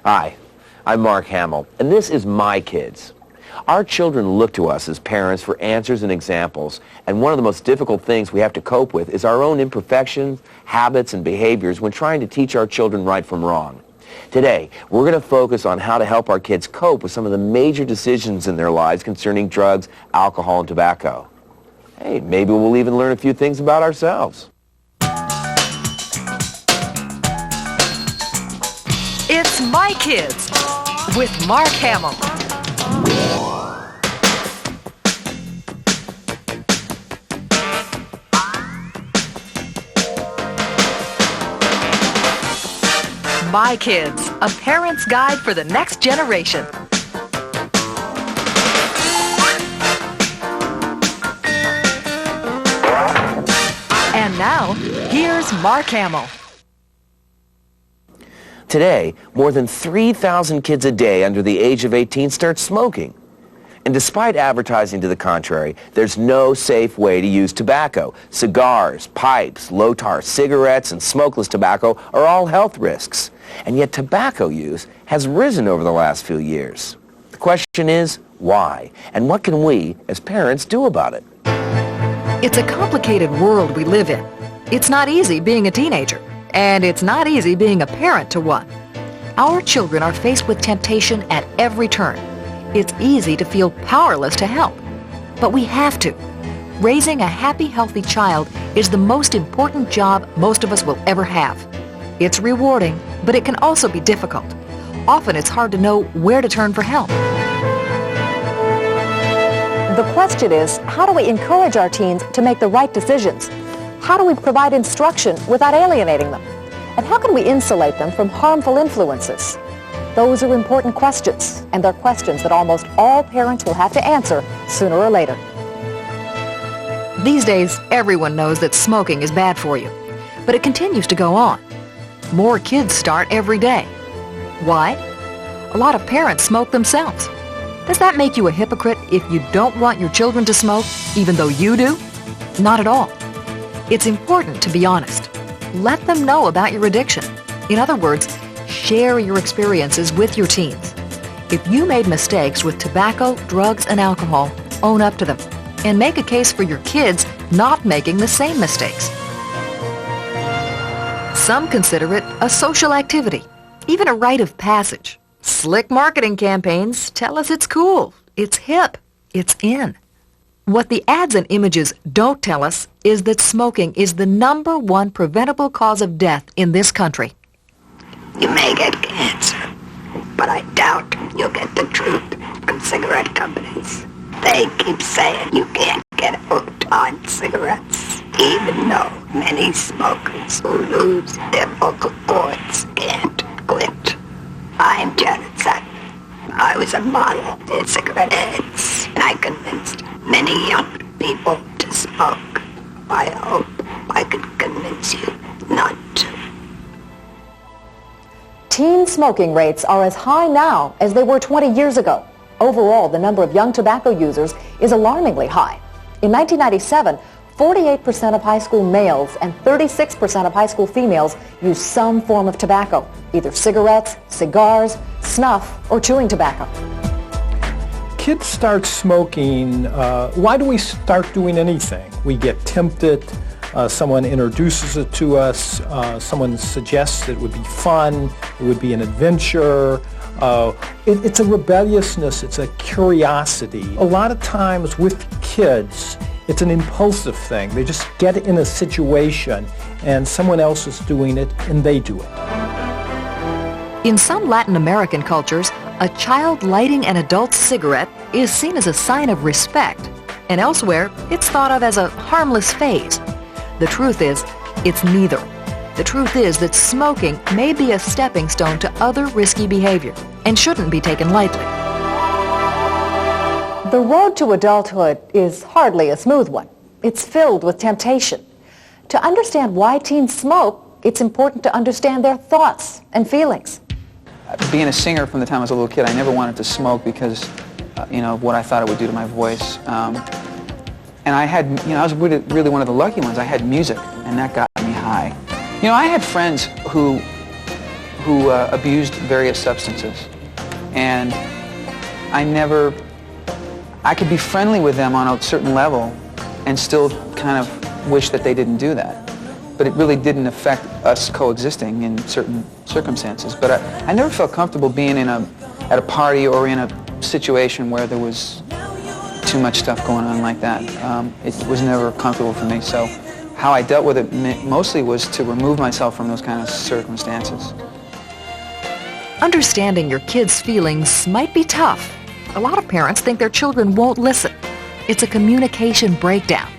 Hi, I'm Mark Hamill, and this is My Kids. Our children look to us as parents for answers and examples, and one of the most difficult things we have to cope with is our own imperfections, habits, and behaviors when trying to teach our children right from wrong. Today, we're going to focus on how to help our kids cope with some of the major decisions in their lives concerning drugs, alcohol, and tobacco. Hey, maybe we'll even learn a few things about ourselves. It's My Kids with Mark Hamill. My Kids, a parent's guide for the next generation. And now, here's Mark Hamill. Today, more than 3,000 kids a day under the age of 18 start smoking. And despite advertising to the contrary, there's no safe way to use tobacco. Cigars, pipes, low-tar cigarettes, and smokeless tobacco are all health risks. And yet tobacco use has risen over the last few years. The question is, why? And what can we, as parents, do about it? It's a complicated world we live in. It's not easy being a teenager. And it's not easy being a parent to one. Our children are faced with temptation at every turn. It's easy to feel powerless to help. But we have to. Raising a happy, healthy child is the most important job most of us will ever have. It's rewarding, but it can also be difficult. Often it's hard to know where to turn for help. The question is, how do we encourage our teens to make the right decisions? How do we provide instruction without alienating them? And how can we insulate them from harmful influences? Those are important questions, and they're questions that almost all parents will have to answer sooner or later. These days, everyone knows that smoking is bad for you, but it continues to go on. More kids start every day. Why? A lot of parents smoke themselves. Does that make you a hypocrite if you don't want your children to smoke, even though you do? Not at all. It's important to be honest. Let them know about your addiction. In other words, share your experiences with your teens. If you made mistakes with tobacco, drugs, and alcohol, own up to them and make a case for your kids not making the same mistakes. Some consider it a social activity, even a rite of passage. Slick marketing campaigns tell us it's cool, it's hip, it's in. What the ads and images don't tell us is that smoking is the #1 preventable cause of death in this country. You may get cancer, but I doubt you'll get the truth from cigarette companies. They keep saying you can't get hooked on cigarettes, even though many smokers who lose their vocal cords can't quit. I'm Janet Sack. I was a model in cigarette ads, and I convinced many young people to smoke. I hope I could convince you not to. Teen smoking rates are as high now as they were 20 years ago. Overall, the number of young tobacco users is alarmingly high. In 1997, 48% of high school males and 36% of high school females use some form of tobacco, either cigarettes, cigars, snuff, or chewing tobacco. Kids start smoking, why do we start doing anything? We get tempted, someone introduces it to us, someone suggests it would be fun, it would be an adventure. It's a rebelliousness, it's a curiosity. A lot of times with kids, it's an impulsive thing. They just get in a situation and someone else is doing it and they do it. In some Latin American cultures, a child lighting an adult's cigarette is seen as a sign of respect, and elsewhere, it's thought of as a harmless phase. The truth is, it's neither. The truth is that smoking may be a stepping stone to other risky behavior and shouldn't be taken lightly. The road to adulthood is hardly a smooth one. It's filled with temptation. To understand why teens smoke, it's important to understand their thoughts and feelings. Being a singer from the time I was a little kid, I never wanted to smoke because, of what I thought it would do to my voice. And I had, I was really one of the lucky ones. I had music, and that got me high. I had friends who who abused various substances. And I could be friendly with them on a certain level and still kind of wish that they didn't do that. But it really didn't affect us coexisting in certain circumstances. But I never felt comfortable being at a party or in a situation where there was too much stuff going on like that. It was never comfortable for me. So how I dealt with it mostly was to remove myself from those kind of circumstances. Understanding your kids' feelings might be tough. A lot of parents think their children won't listen. It's a communication breakdown.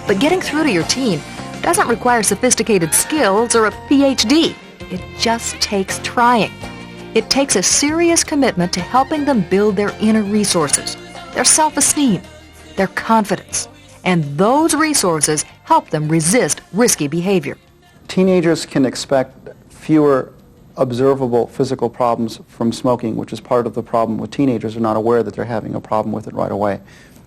But getting through to your teen doesn't require sophisticated skills or a PhD. It just takes trying. It takes a serious commitment to helping them build their inner resources, their self-esteem, their confidence. And those resources help them resist risky behavior. Teenagers can expect fewer observable physical problems from smoking, which is part of the problem with teenagers. They're not aware that they're having a problem with it right away.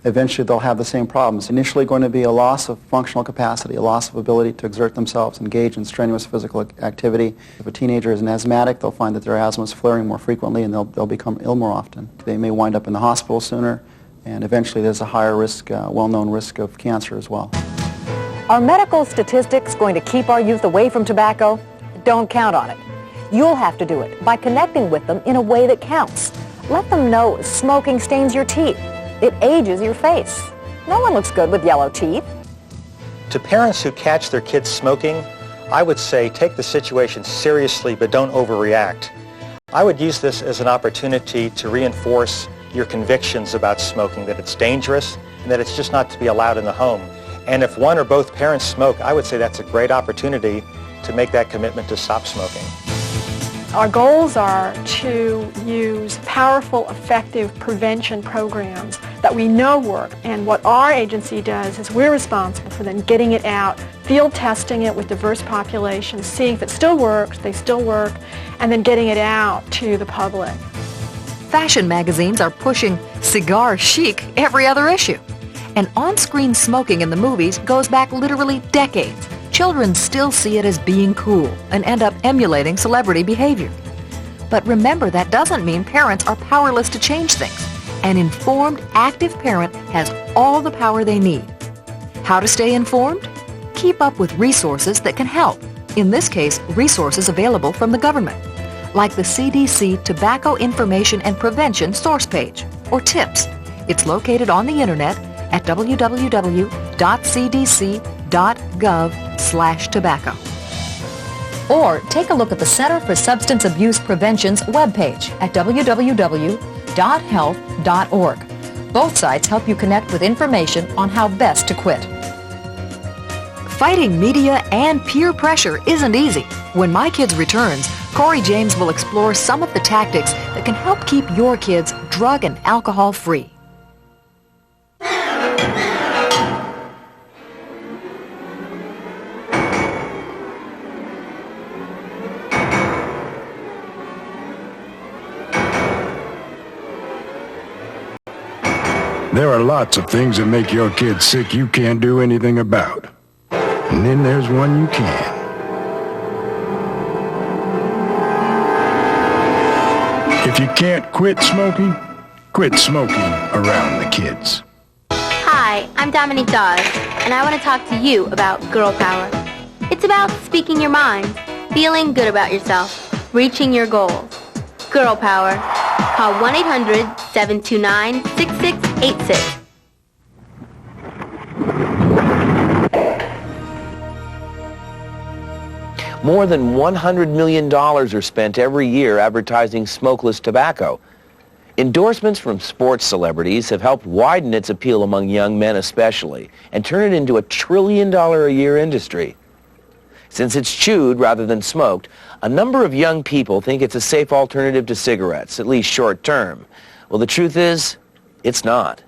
Eventually they'll have the same problems. Initially going to be a loss of functional capacity, a loss of ability to exert themselves, engage in strenuous physical activity. If a teenager is an asthmatic, they'll find that their asthma is flaring more frequently and they'll become ill more often. They may wind up in the hospital sooner, and eventually there's a higher risk, well-known risk of cancer as well. Are medical statistics going to keep our youth away from tobacco? Don't count on it. You'll have to do it by connecting with them in a way that counts. Let them know smoking stains your teeth. It ages your face. No one looks good with yellow teeth. To parents who catch their kids smoking, I would say take the situation seriously but don't overreact. I would use this as an opportunity to reinforce your convictions about smoking, that it's dangerous and that it's just not to be allowed in the home. And if one or both parents smoke, I would say that's a great opportunity to make that commitment to stop smoking. Our goals are to use powerful, effective prevention programs that we know work. And what our agency does is we're responsible for then getting it out, field testing it with diverse populations, seeing if it still works, they still work, and then getting it out to the public. Fashion magazines are pushing cigar chic every other issue. And on-screen smoking in the movies goes back literally decades. Children still see it as being cool and end up emulating celebrity behavior. But remember, that doesn't mean parents are powerless to change things. An informed, active parent has all the power they need. How to stay informed? Keep up with resources that can help. In this case, resources available from the government, like the CDC Tobacco Information and Prevention source page, or TIPS. It's located on the internet at www.cdc.gov/tobacco. Or take a look at the Center for Substance Abuse Prevention's webpage at www.health.org. Both sites help you connect with information on how best to quit. Fighting media and peer pressure isn't easy. When My Kids returns, Corey James will explore some of the tactics that can help keep your kids drug and alcohol free. There are lots of things that make your kids sick you can't do anything about. And then there's one you can. If you can't quit smoking around the kids. Hi, I'm Dominique Dawes, and I want to talk to you about girl power. It's about speaking your mind, feeling good about yourself, reaching your goals. Girl power. Call 1-800-729-6686. More than $100 million are spent every year advertising smokeless tobacco. Endorsements from sports celebrities have helped widen its appeal among young men especially, and turn it into a $1 trillion a year industry. Since it's chewed rather than smoked, a number of young people think it's a safe alternative to cigarettes, at least short term. Well, the truth is, it's not.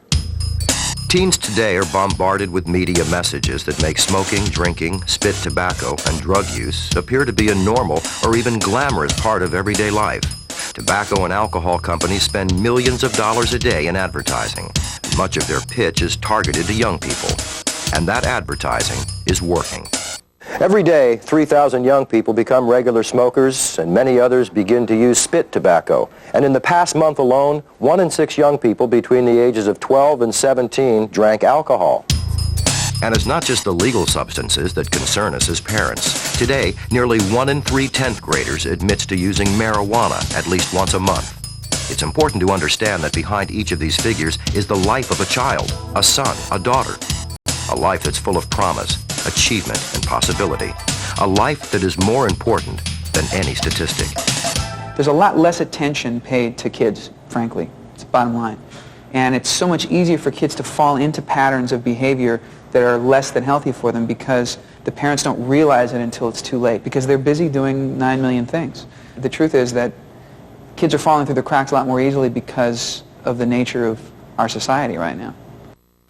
Teens today are bombarded with media messages that make smoking, drinking, spit tobacco, and drug use appear to be a normal or even glamorous part of everyday life. Tobacco and alcohol companies spend millions of dollars a day in advertising. Much of their pitch is targeted to young people. And that advertising is working. Every day, 3,000 young people become regular smokers, and many others begin to use spit tobacco. And in the past month alone, 1 in 6 young people between the ages of 12 and 17 drank alcohol. And it's not just the legal substances that concern us as parents. Today, nearly 1 in 3 10th graders admits to using marijuana at least once a month. It's important to understand that behind each of these figures is the life of a child, a son, a daughter. A life that's full of promise, achievement, and possibility. A life that is more important than any statistic. There's a lot less attention paid to kids, frankly. It's the bottom line. And it's so much easier for kids to fall into patterns of behavior that are less than healthy for them because the parents don't realize it until it's too late because they're busy doing 9 million things. The truth is that kids are falling through the cracks a lot more easily because of the nature of our society right now.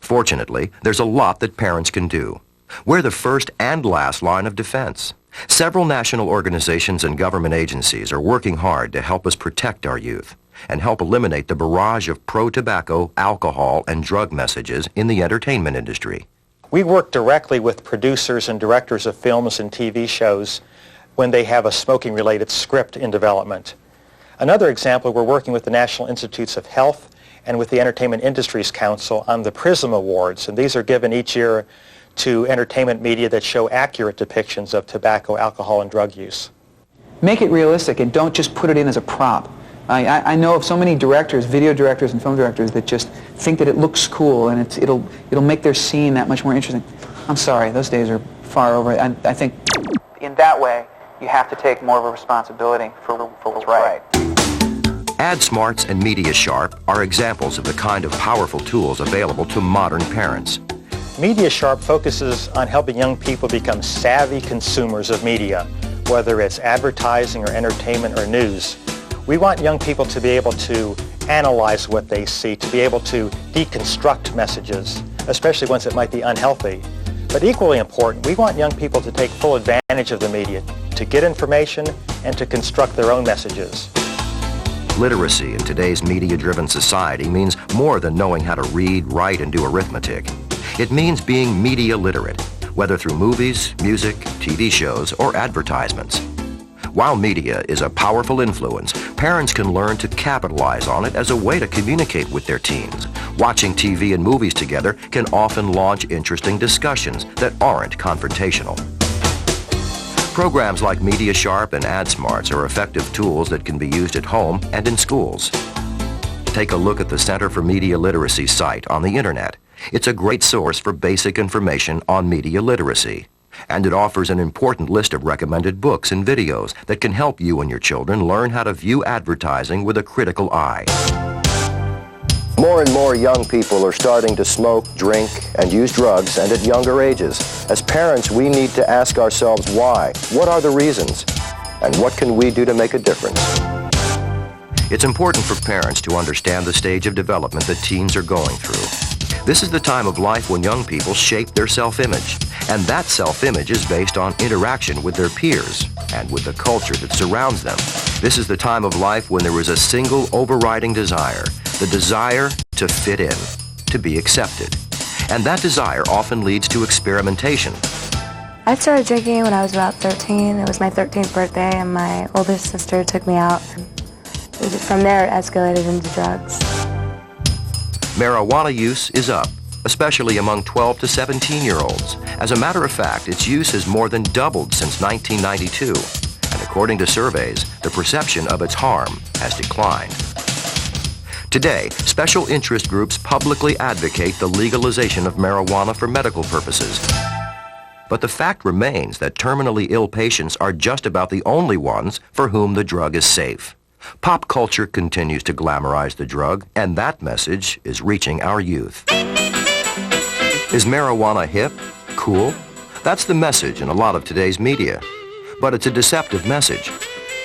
Fortunately, there's a lot that parents can do. We're the first and last line of defense. Several national organizations and government agencies are working hard to help us protect our youth and help eliminate the barrage of pro-tobacco, alcohol, and drug messages in the entertainment industry. We work directly with producers and directors of films and TV shows when they have a smoking-related script in development. Another example, we're working with the National Institutes of Health and with the Entertainment Industries Council on the PRISM Awards, and these are given each year to entertainment media that show accurate depictions of tobacco, alcohol, and drug use. Make it realistic and don't just put it in as a prop. I know of so many directors, video directors and film directors that just think that it looks cool and it'll make their scene that much more interesting. I'm sorry, those days are far over. I think in that way you have to take more of a responsibility for what's right. AdSmarts and MediaSharp are examples of the kind of powerful tools available to modern parents. MediaSharp focuses on helping young people become savvy consumers of media, whether it's advertising or entertainment or news. We want young people to be able to analyze what they see, to be able to deconstruct messages, especially ones that might be unhealthy. But equally important, we want young people to take full advantage of the media, to get information and to construct their own messages. Literacy in today's media-driven society means more than knowing how to read, write, and do arithmetic. It means being media literate, whether through movies, music, TV shows, or advertisements. While media is a powerful influence, parents can learn to capitalize on it as a way to communicate with their teens. Watching TV and movies together can often launch interesting discussions that aren't confrontational. Programs like MediaSharp and AdSmarts are effective tools that can be used at home and in schools. Take a look at the Center for Media Literacy site on the Internet. It's a great source for basic information on media literacy. And it offers an important list of recommended books and videos that can help you and your children learn how to view advertising with a critical eye. More and more young people are starting to smoke, drink, and use drugs, and at younger ages. As parents, we need to ask ourselves why. What are the reasons? And what can we do to make a difference? It's important for parents to understand the stage of development that teens are going through. This is the time of life when young people shape their self-image, and that self-image is based on interaction with their peers and with the culture that surrounds them. This is the time of life when there is a single overriding desire, the desire to fit in, to be accepted. And that desire often leads to experimentation. I started drinking when I was about 13. It was my 13th birthday, and my oldest sister took me out. From there, it escalated into drugs. Marijuana use is up, especially among 12 to 17-year-olds. As a matter of fact, its use has more than doubled since 1992. And according to surveys, the perception of its harm has declined. Today, special interest groups publicly advocate the legalization of marijuana for medical purposes. But the fact remains that terminally ill patients are just about the only ones for whom the drug is safe. Pop culture continues to glamorize the drug, and that message is reaching our youth. Is marijuana hip? Cool? That's the message in a lot of today's media. But it's a deceptive message.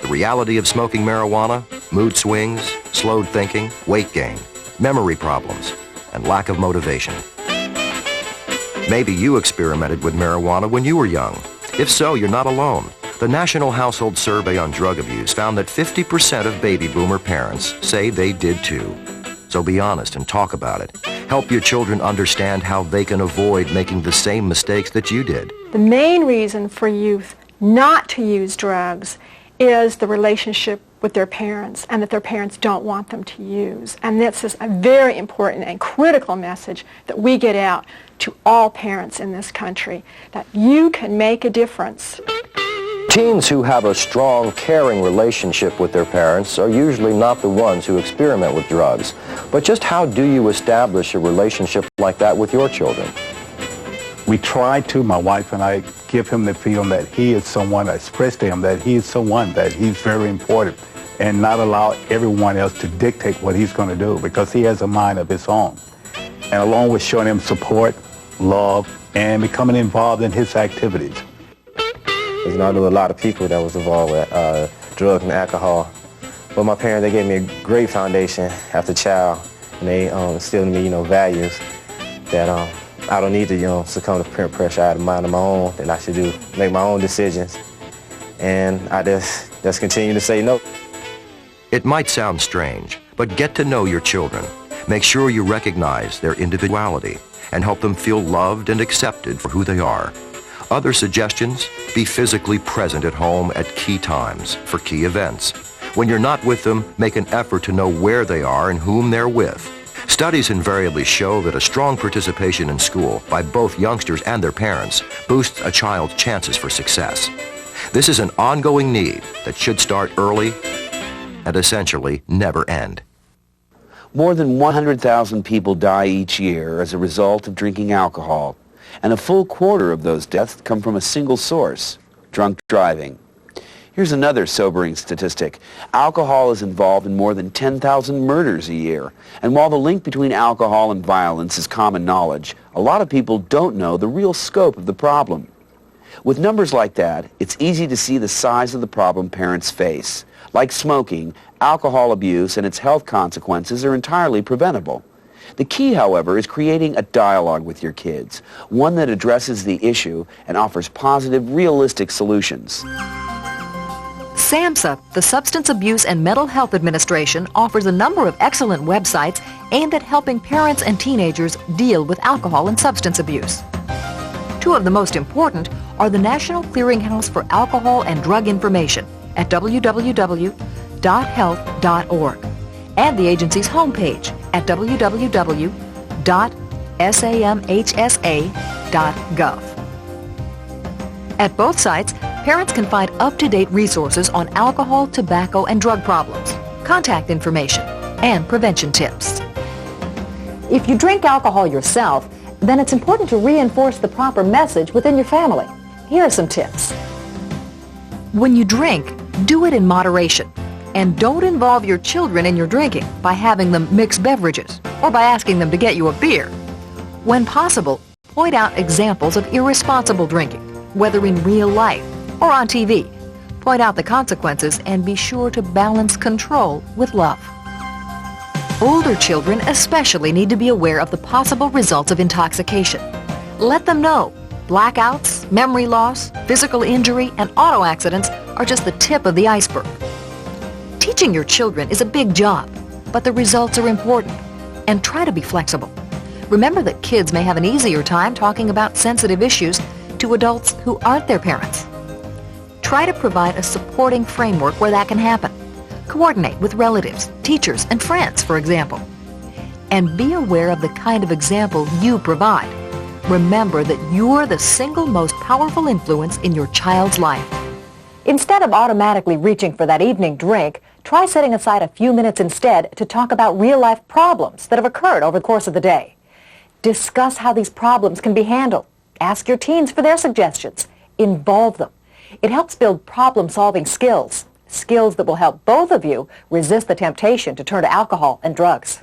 The reality of smoking marijuana, mood swings, slowed thinking, weight gain, memory problems, and lack of motivation. Maybe you experimented with marijuana when you were young. If so, you're not alone. The National Household Survey on Drug Abuse found that 50% of baby boomer parents say they did too. So be honest and talk about it. Help your children understand how they can avoid making the same mistakes that you did. The main reason for youth not to use drugs is the relationship with their parents, and that their parents don't want them to use. And this is a very important and critical message that we get out to all parents in this country, that you can make a difference. Teens who have a strong, caring relationship with their parents are usually not the ones who experiment with drugs. But just how do you establish a relationship like that with your children? We try to, my wife and I, give him the feeling that he is someone, express to him that he is someone, that he's very important, and not allow everyone else to dictate what he's going to do, because he has a mind of his own. And along with showing him support, love, and becoming involved in his activities. You know, I knew a lot of people that was involved with drugs and alcohol. But my parents, they gave me a great foundation as a child, and they instilled in me, values that I don't need to, succumb to peer pressure. I had a mind of my own, that I should make my own decisions. And I just continue to say no. It might sound strange, but get to know your children. Make sure you recognize their individuality and help them feel loved and accepted for who they are. Other suggestions? Be physically present at home at key times for key events. When you're not with them, make an effort to know where they are and whom they're with. Studies invariably show that a strong participation in school by both youngsters and their parents boosts a child's chances for success. This is an ongoing need that should start early and essentially never end. More than 100,000 people die each year as a result of drinking alcohol, and a full quarter of those deaths come from a single source, drunk driving. Here's another sobering statistic. Alcohol is involved in more than 10,000 murders a year, and while the link between alcohol and violence is common knowledge, a lot of people don't know the real scope of the problem. With numbers like that, it's easy to see the size of the problem parents face. Like smoking, alcohol abuse and its health consequences are entirely preventable. The key, however, is creating a dialogue with your kids, one that addresses the issue and offers positive, realistic solutions. SAMHSA, the Substance Abuse and Mental Health Administration, offers a number of excellent websites aimed at helping parents and teenagers deal with alcohol and substance abuse. Two of the most important are the National Clearinghouse for Alcohol and Drug Information at www.health.org and the agency's homepage at www.samhsa.gov. At both sites, parents can find up-to-date resources on alcohol, tobacco, and drug problems, contact information, and prevention tips. If you drink alcohol yourself, then it's important to reinforce the proper message within your family. Here are some tips. When you drink, do it in moderation, and don't involve your children in your drinking by having them mix beverages or by asking them to get you a beer. When possible, point out examples of irresponsible drinking, whether in real life or on TV. Point out the consequences and be sure to balance control with love. Older children especially need to be aware of the possible results of intoxication. Let them know blackouts, memory loss, physical injury, and auto accidents are just the tip of the iceberg. Teaching your children is a big job, but the results are important. And try to be flexible. Remember that kids may have an easier time talking about sensitive issues to adults who aren't their parents. Try to provide a supporting framework where that can happen. Coordinate with relatives, teachers, and friends, for example. And be aware of the kind of example you provide. Remember that you're the single most powerful influence in your child's life. Instead of automatically reaching for that evening drink, try setting aside a few minutes instead to talk about real-life problems that have occurred over the course of the day. Discuss how these problems can be handled. Ask your teens for their suggestions. Involve them. It helps build problem-solving skills, skills that will help both of you resist the temptation to turn to alcohol and drugs.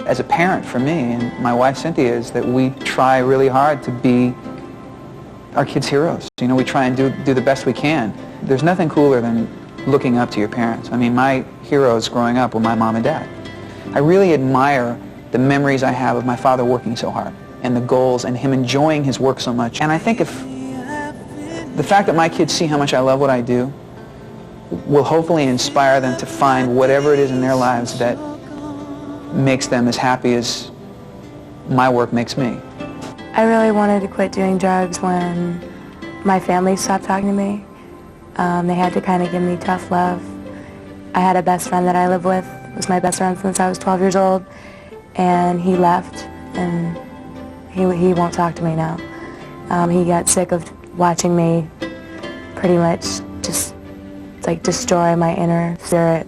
As a parent, for me and my wife Cynthia, is that we try really hard to be our kids' heroes. You know, we try and do the best we can. There's nothing cooler than looking up to your parents. I mean, my heroes growing up were my mom and dad. I really admire the memories I have of my father working so hard and the goals and him enjoying his work so much. And I think if the fact that my kids see how much I love what I do will hopefully inspire them to find whatever it is in their lives that makes them as happy as my work makes me. I really wanted to quit doing drugs when my family stopped talking to me. They had to kind of give me tough love. I had a best friend that I lived with. It was my best friend since I was 12 years old, and he left, and he won't talk to me now. He got sick of watching me pretty much just like destroy my inner spirit.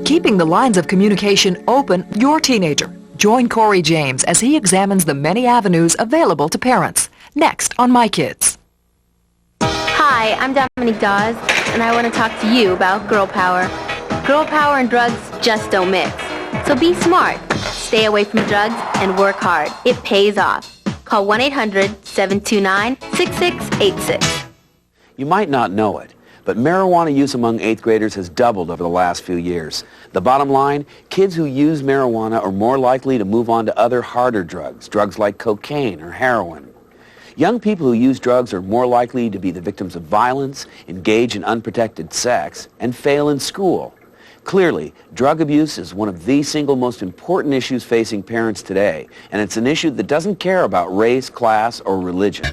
Keeping the lines of communication open, your teenager. Join Corey James as he examines the many avenues available to parents. Next on My Kids. Hi, I'm Dominique Dawes, and I want to talk to you about girl power. Girl power and drugs just don't mix. So be smart, stay away from drugs, and work hard. It pays off. Call 1-800-729-6686. You might not know it, but marijuana use among 8th graders has doubled over the last few years. The bottom line, kids who use marijuana are more likely to move on to other harder drugs, drugs like cocaine or heroin. Young people who use drugs are more likely to be the victims of violence, engage in unprotected sex, and fail in school. Clearly, drug abuse is one of the single most important issues facing parents today, and it's an issue that doesn't care about race, class, or religion.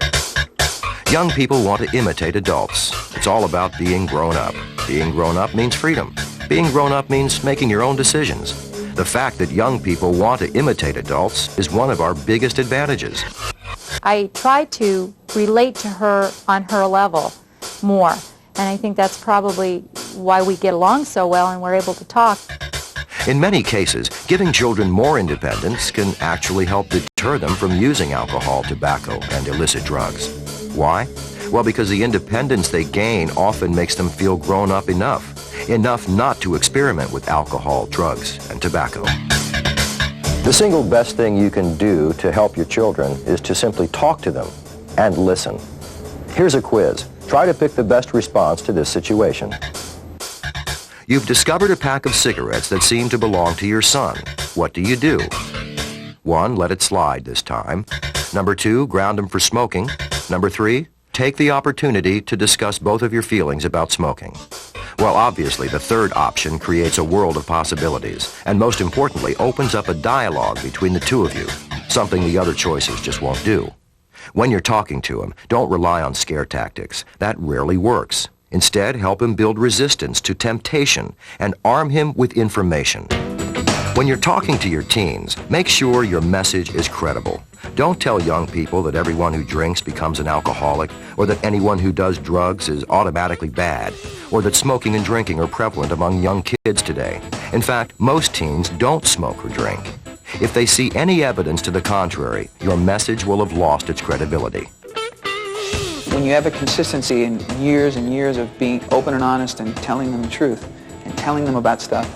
Young people want to imitate adults. It's all about being grown up. Being grown up means freedom. Being grown up means making your own decisions. The fact that young people want to imitate adults is one of our biggest advantages. I try to relate to her on her level more, and I think that's probably why we get along so well and we're able to talk. In many cases, giving children more independence can actually help deter them from using alcohol, tobacco, and illicit drugs. Why? Well, because the independence they gain often makes them feel grown up enough not to experiment with alcohol, drugs, and tobacco. The single best thing you can do to help your children is to simply talk to them and listen. Here's a quiz. Try to pick the best response to this situation. You've discovered a pack of cigarettes that seem to belong to your son. What do you do? 1, let it slide this time. Number 2, ground him for smoking. Number 3, take the opportunity to discuss both of your feelings about smoking. Well, obviously, the third option creates a world of possibilities, and most importantly, opens up a dialogue between the two of you, something the other choices just won't do. When you're talking to him, don't rely on scare tactics. That rarely works. Instead, help him build resistance to temptation and arm him with information. When you're talking to your teens, make sure your message is credible. Don't tell young people that everyone who drinks becomes an alcoholic, or that anyone who does drugs is automatically bad, or that smoking and drinking are prevalent among young kids today. In fact, most teens don't smoke or drink. If they see any evidence to the contrary, your message will have lost its credibility. When you have a consistency in years and years of being open and honest and telling them the truth and telling them about stuff,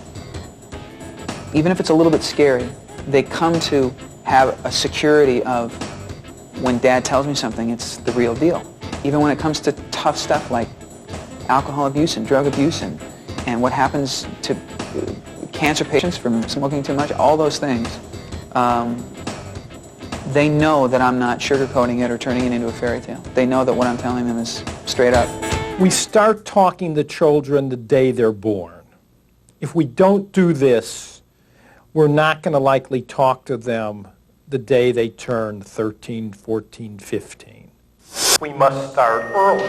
even if it's a little bit scary, they come to have a security of when Dad tells me something, it's the real deal. Even when it comes to tough stuff like alcohol abuse and drug abuse and what happens to cancer patients from smoking too much, all those things, they know that I'm not sugarcoating it or turning it into a fairy tale. They know that what I'm telling them is straight up. We start talking to children the day they're born. If we don't do this, we're not going to likely talk to them the day they turn 13, 14, 15. We must start early.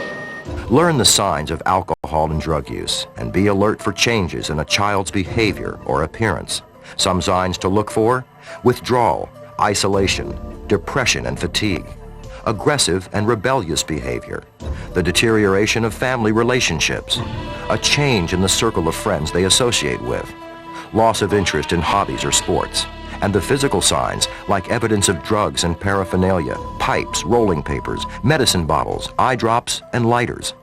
Learn the signs of alcohol and drug use and be alert for changes in a child's behavior or appearance. Some signs to look for: withdrawal, isolation, depression and fatigue, aggressive and rebellious behavior, the deterioration of family relationships, a change in the circle of friends they associate with, loss of interest in hobbies or sports, and the physical signs like evidence of drugs and paraphernalia, pipes, rolling papers, medicine bottles, eye drops, and lighters.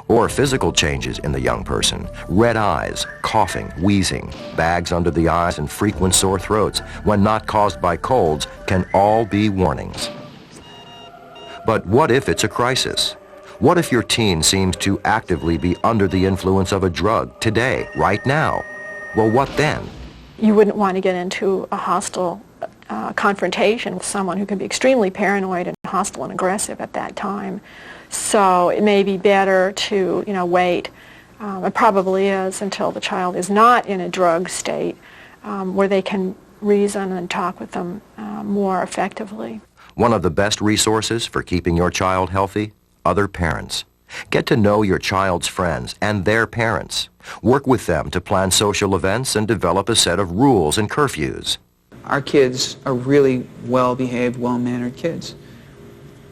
Or physical changes in the young person: red eyes, coughing, wheezing, bags under the eyes, and frequent sore throats, when not caused by colds, can all be warnings. But what if it's a crisis? What if your teen seems to actively be under the influence of a drug today, right now? Well, what then? You wouldn't want to get into a hostile confrontation with someone who can be extremely paranoid and hostile and aggressive at that time. So it may be better to, wait. It probably is until the child is not in a drug state where they can reason and talk with them more effectively. One of the best resources for keeping your child healthy? Other parents. Get to know your child's friends and their parents. Work with them to plan social events and develop a set of rules and curfews. Our kids are really well-behaved, well-mannered kids.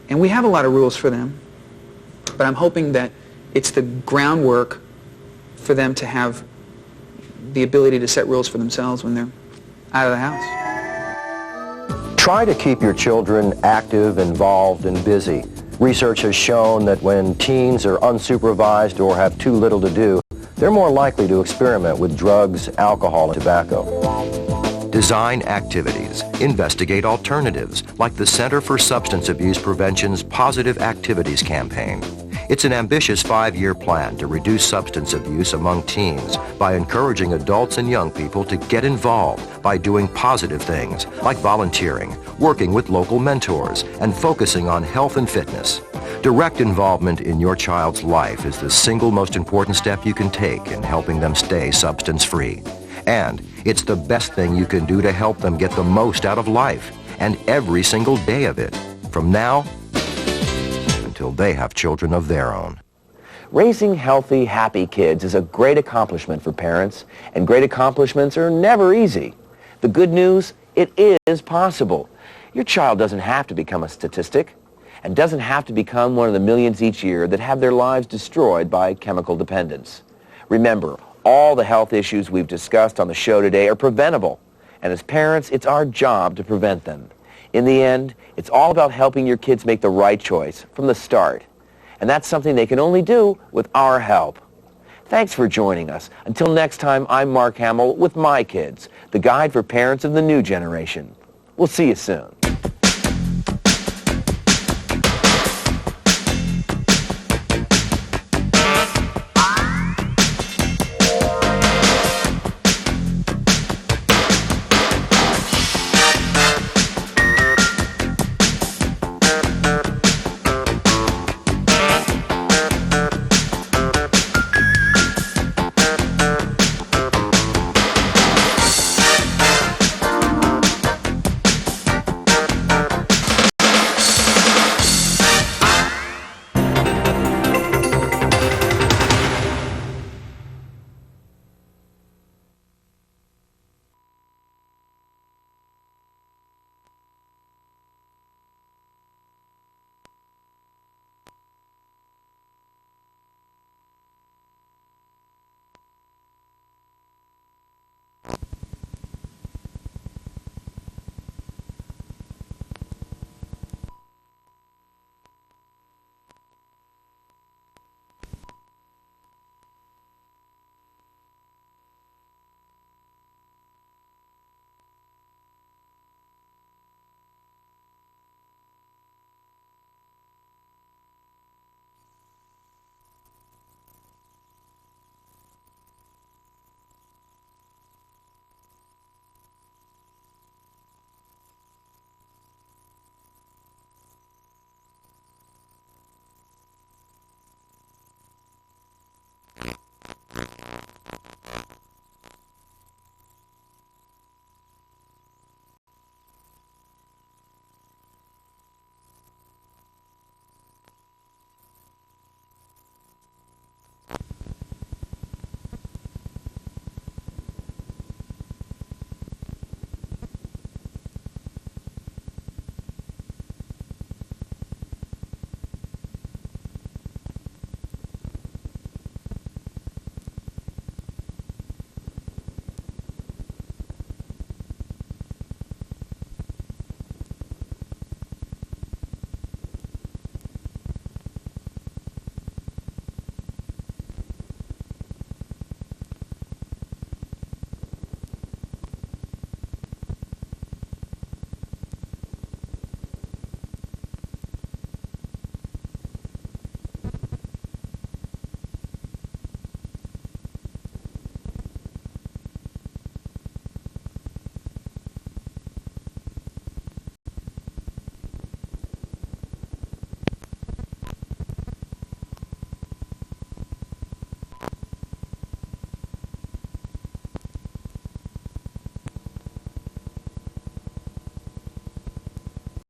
And we have a lot of rules for them, but I'm hoping that it's the groundwork for them to have the ability to set rules for themselves when they're out of the house. Try to keep your children active, involved, and busy. Research has shown that when teens are unsupervised or have too little to do, they're more likely to experiment with drugs, alcohol, and tobacco. Design activities. Investigate alternatives, like the Center for Substance Abuse Prevention's Positive Activities campaign. It's an ambitious 5-year plan to reduce substance abuse among teens by encouraging adults and young people to get involved by doing positive things like volunteering, working with local mentors, and focusing on health and fitness. Direct involvement in your child's life is the single most important step you can take in helping them stay substance-free. And it's the best thing you can do to help them get the most out of life and every single day of it, from now until they have children of their own. Raising healthy, happy kids is a great accomplishment for parents, and great accomplishments are never easy. The good news, it is possible. Your child doesn't have to become a statistic and doesn't have to become one of the millions each year that have their lives destroyed by chemical dependence. Remember, all the health issues we've discussed on the show today are preventable, and as parents, it's our job to prevent them. In the end, it's all about helping your kids make the right choice from the start. And that's something they can only do with our help. Thanks for joining us. Until next time, I'm Mark Hamill with My Kids, the guide for parents of the new generation. We'll see you soon.